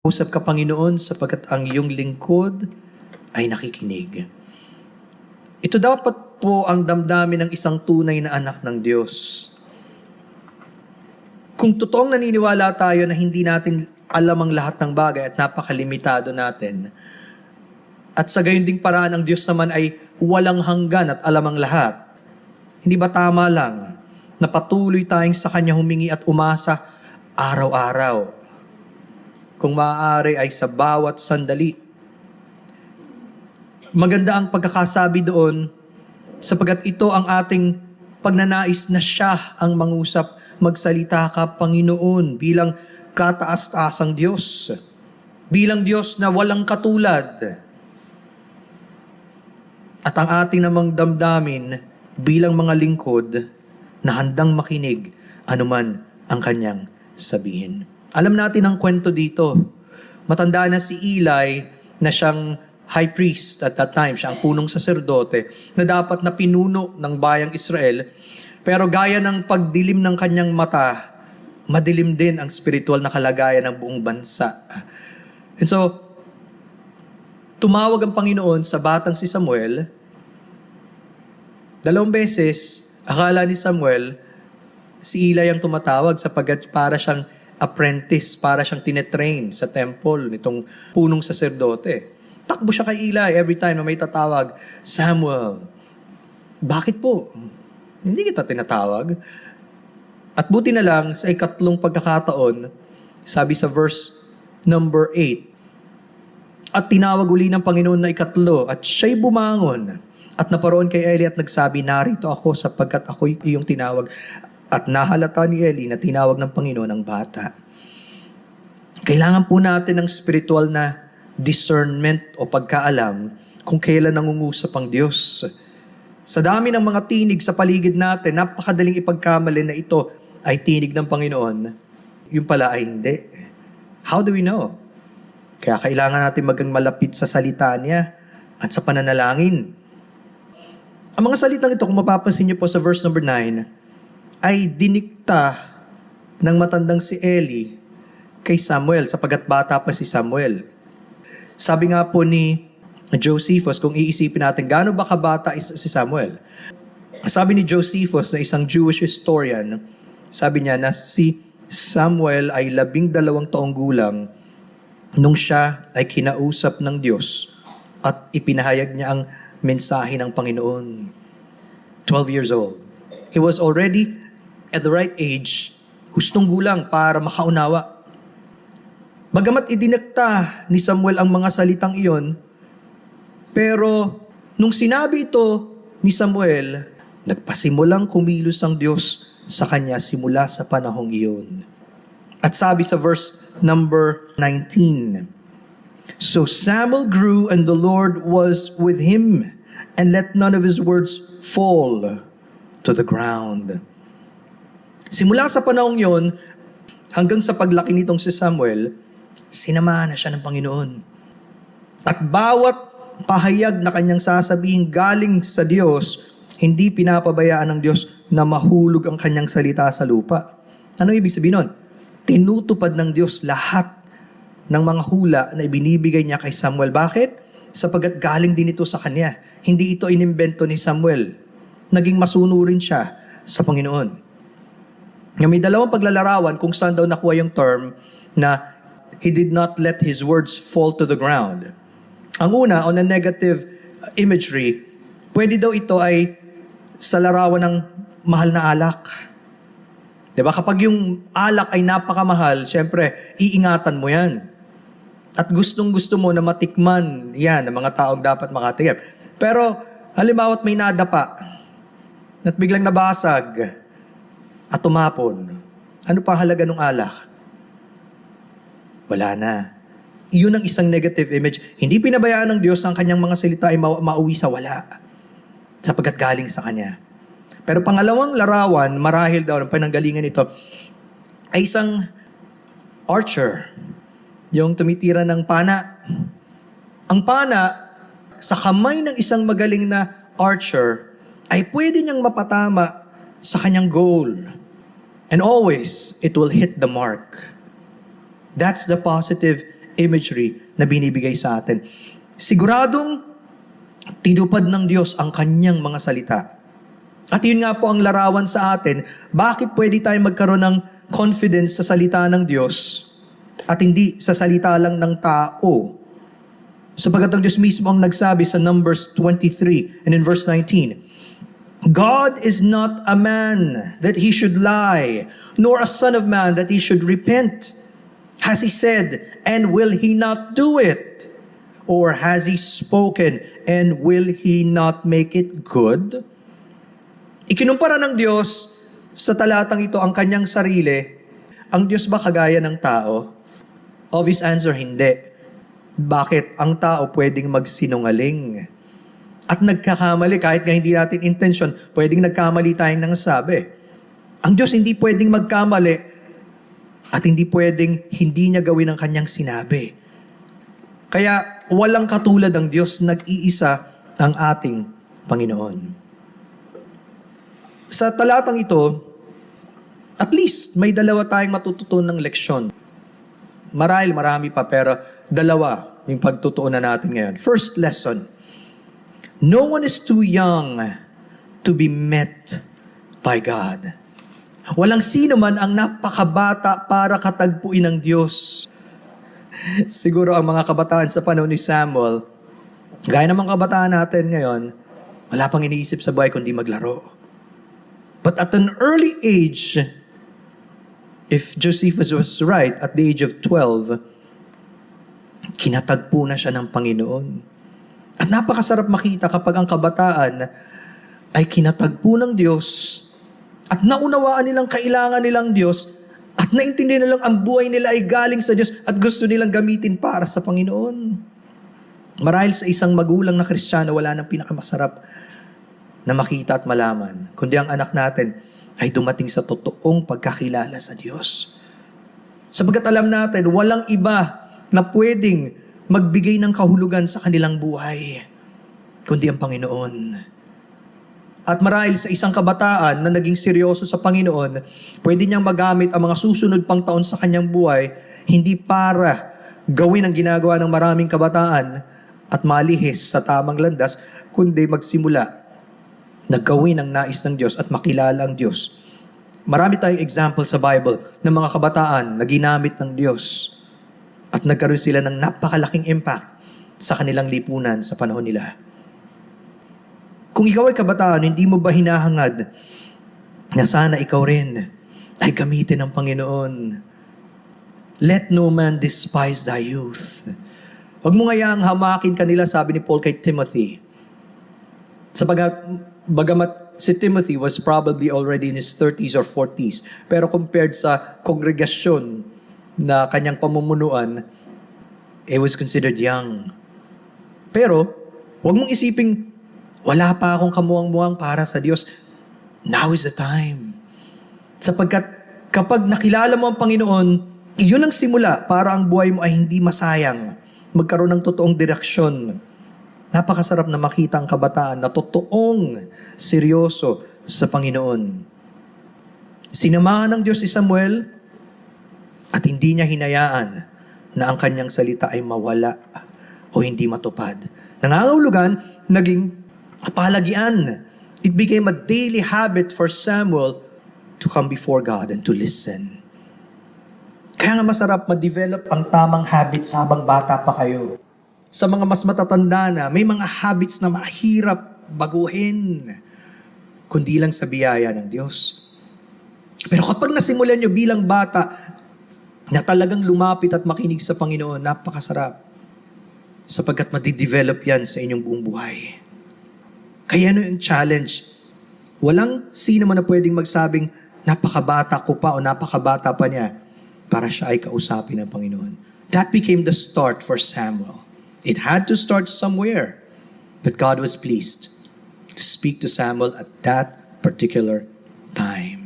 Usap ka, Panginoon, sapagkat ang iyong lingkod ay nakikinig. Ito dapat po ang damdamin ng isang tunay na anak ng Diyos. Kung totoong naniniwala tayo na hindi natin alam ang lahat ng bagay at napakalimitado natin, at sa gayon ding paraan ang Diyos naman ay walang hanggan at alam ang lahat, hindi ba tama lang na patuloy tayong sa Kanya humingi at umasa araw-araw? Kung maaari ay sa bawat sandali. Maganda ang pagkakasabi doon sapagkat ito ang ating pagnanais na siya ang mangusap. Magsalita ka, Panginoon, bilang kataas-taasang Diyos. Bilang Diyos na walang katulad. At ang ating namang damdamin bilang mga lingkod na handang makinig anuman ang kanyang sabihin. Alam natin ang kwento dito. Matanda na si Eli na siyang high priest at that time. Siya ang punong saserdote na dapat na pinuno ng bayang Israel. Pero gaya ng pagdilim ng kanyang mata, madilim din ang spiritual na kalagayan ng buong bansa. And so, tumawag ang Panginoon sa batang si Samuel. 2 beses, akala ni Samuel, si Eli ang tumatawag sapagkat para siyang apprentice, para siyang tinetrain sa temple nitong punong saserdote. Takbo siya kay Eli every time na may tatawag, Samuel, bakit po? Hindi kita tinatawag. At buti na lang, sa ikatlong pagkakataon, sabi sa verse number 8, at tinawag uli ng Panginoon na ikatlo, at siya'y bumangon, at naparoon kay Eli at nagsabi, narito ako sapagkat ako'y iyong tinawag. At nahalata ni Eli na tinawag ng Panginoon ang bata. Kailangan po natin ng spiritual na discernment o pagkaalam kung kailan nangungusap ang Diyos. Sa dami ng mga tinig sa paligid natin, napakadaling ipagkamali na ito ay tinig ng Panginoon. Yung pala ay hindi. How do we know? Kaya kailangan natin magang malapit sa salita niya at sa pananalangin. Ang mga salitang ito, kung mapapansin niyo po sa verse number 9, ay dinikta ng matandang si Eli kay Samuel, sapagkat bata pa si Samuel. Sabi nga po ni Josephus, kung iisipin natin, gaano ba kabata si Samuel? Sabi ni Josephus na isang Jewish historian, sabi niya na si Samuel ay 12 taong gulang nung siya ay kinausap ng Diyos at ipinahayag niya ang mensahe ng Panginoon. 12 years old. He was already at the right age, hustong gulang para makaunawa. Bagamat idinakta ni Samuel ang mga salitang iyon, pero nung sinabi ito ni Samuel, nagpasimulang kumilos ang Diyos sa kanya simula sa panahong iyon. At sabi sa verse number 19, so Samuel grew and the Lord was with him, and let none of his words fall to the ground. Simula sa panahong yon, hanggang sa paglaki nitong si Samuel, sinamahan na siya ng Panginoon. At bawat pahayag na kanyang sasabihin galing sa Diyos, hindi pinapabayaan ng Diyos na mahulog ang kanyang salita sa lupa. Ano ibig sabihin nun? Tinutupad ng Diyos lahat ng mga hula na ibinibigay niya kay Samuel. Bakit? Sapagkat galing din ito sa kanya. Hindi ito inimbento ni Samuel. Naging masunurin siya sa Panginoon. May dalawang paglalarawan kung saan daw nakuha yung term na he did not let his words fall to the ground. Ang una, on a negative imagery, pwede daw ito ay sa larawan ng mahal na alak. Diba? Kapag yung alak ay napakamahal, syempre, iingatan mo yan. At gustong-gusto mo na matikman yan ng mga taong dapat makatikim. Pero, halimbawa't may nadapa at biglang nabasag at tumapon. Ano pa halaga ng alak? Wala na. Iyon ang isang negative image. Hindi pinabayaan ng Diyos ang kanyang mga salita ay mauwi sa wala. Sapagkat galing sa Kanya. Pero pangalawang larawan, marahil daw, ng pananggalingan ito, ay isang archer. Yung tumitira ng pana. Ang pana, sa kamay ng isang magaling na archer, ay pwede niyang mapatama sa kanyang goal. And always, it will hit the mark. That's the positive imagery na binibigay sa atin. Siguradong tinupad ng Diyos ang kanyang mga salita. At yun nga po ang larawan sa atin, bakit pwede tayo magkaroon ng confidence sa salita ng Diyos at hindi sa salita lang ng tao. Sapagkat ang Diyos mismo ang nagsabi sa Numbers 23 and in verse 19, God is not a man that he should lie, nor a son of man that he should repent. Has he said, and will he not do it? Or has he spoken, and will he not make it good? Ikinumpara ng Diyos sa talatang ito ang kanyang sarili. Ang Diyos ba kagaya ng tao? Obvious answer, hindi. Bakit? Ang tao pwedeng magsinungaling. At nagkakamali, kahit nga hindi natin intention, pwedeng nagkamali tayong nangsabi. Ang Diyos hindi pwedeng magkamali at hindi pwedeng hindi niya gawin ang kanyang sinabi. Kaya walang katulad ang Diyos, nag-iisa ang ating Panginoon. Sa talatang ito, at least may dalawa tayong matututunan ng leksyon. Marahil marami pa, pero dalawa yung pagtutuunan natin ngayon. First lesson, no one is too young to be met by God. Walang sino man ang napakabata para katagpuin ng Diyos. Siguro ang mga kabataan sa panahon ni Samuel, gaya ng mga kabataan natin ngayon, wala pang iniisip sa buhay kundi maglaro. But at an early age, if Josephus was right, at the age of 12, kinatagpo na siya ng Panginoon. At napakasarap makita kapag ang kabataan ay kinatagpo ng Diyos at naunawaan nilang kailangan nilang Diyos at naintindihan nilang ang buhay nila ay galing sa Diyos at gusto nilang gamitin para sa Panginoon. Marahil sa isang magulang na Kristiyano, wala nang pinakamasarap na makita at malaman, kundi ang anak natin ay dumating sa totoong pagkakilala sa Diyos. Sapagkat alam natin, walang iba na pwedeng magbigay ng kahulugan sa kanilang buhay, kundi ang Panginoon. At marahil sa isang kabataan na naging seryoso sa Panginoon, pwede niyang magamit ang mga susunod pang taon sa kanyang buhay, hindi para gawin ang ginagawa ng maraming kabataan at malihis sa tamang landas, kundi magsimula na gawin ang nais ng Diyos at makilala ang Diyos. Marami tayong example sa Bible ng mga kabataan na ginamit ng Diyos at nagkaroon sila ng napakalaking impact sa kanilang lipunan sa panahon nila. Kung ikaw ay kabataan, hindi mo ba hinahangad na sana ikaw rin ay gamitin ng Panginoon? Let no man despise thy youth. Huwag mo ngayang hamakin kanila, sabi ni Paul kay Timothy. Bagamat si Timothy was probably already in his 30s or 40s, pero compared sa kongregasyon na kanyang pamumunuan, it was considered young. Pero, huwag mong isiping, wala pa akong kamuwang-muwang para sa Diyos. Now is the time. Sapagkat kapag nakilala mo ang Panginoon, iyon ang simula para ang buhay mo ay hindi masayang. Magkaroon ng totoong direksyon. Napakasarap na makita ang kabataan na totoong seryoso sa Panginoon. Sinamahan ng Diyos si Samuel at hindi niya hinayaan na ang kanyang salita ay mawala o hindi matupad. Nangangahulugan, naging apalagian. It became a daily habit for Samuel to come before God and to listen. Kaya nga masarap ma-develop ang tamang habits habang bata pa kayo. Sa mga mas matatanda na, may mga habits na mahirap baguhin, kundi lang sa biyaya ng Diyos. Pero kapag nasimulan nyo bilang bata, na talagang lumapit at makinig sa Panginoon, napakasarap. Sapagkat madidevelop yan sa inyong buong buhay. Kaya ano yung challenge? Walang sino man na pwedeng magsabing, napakabata ko pa o napakabata pa niya para siya ay kausapin ng Panginoon. That became the start for Samuel. It had to start somewhere. But God was pleased to speak to Samuel at that particular time.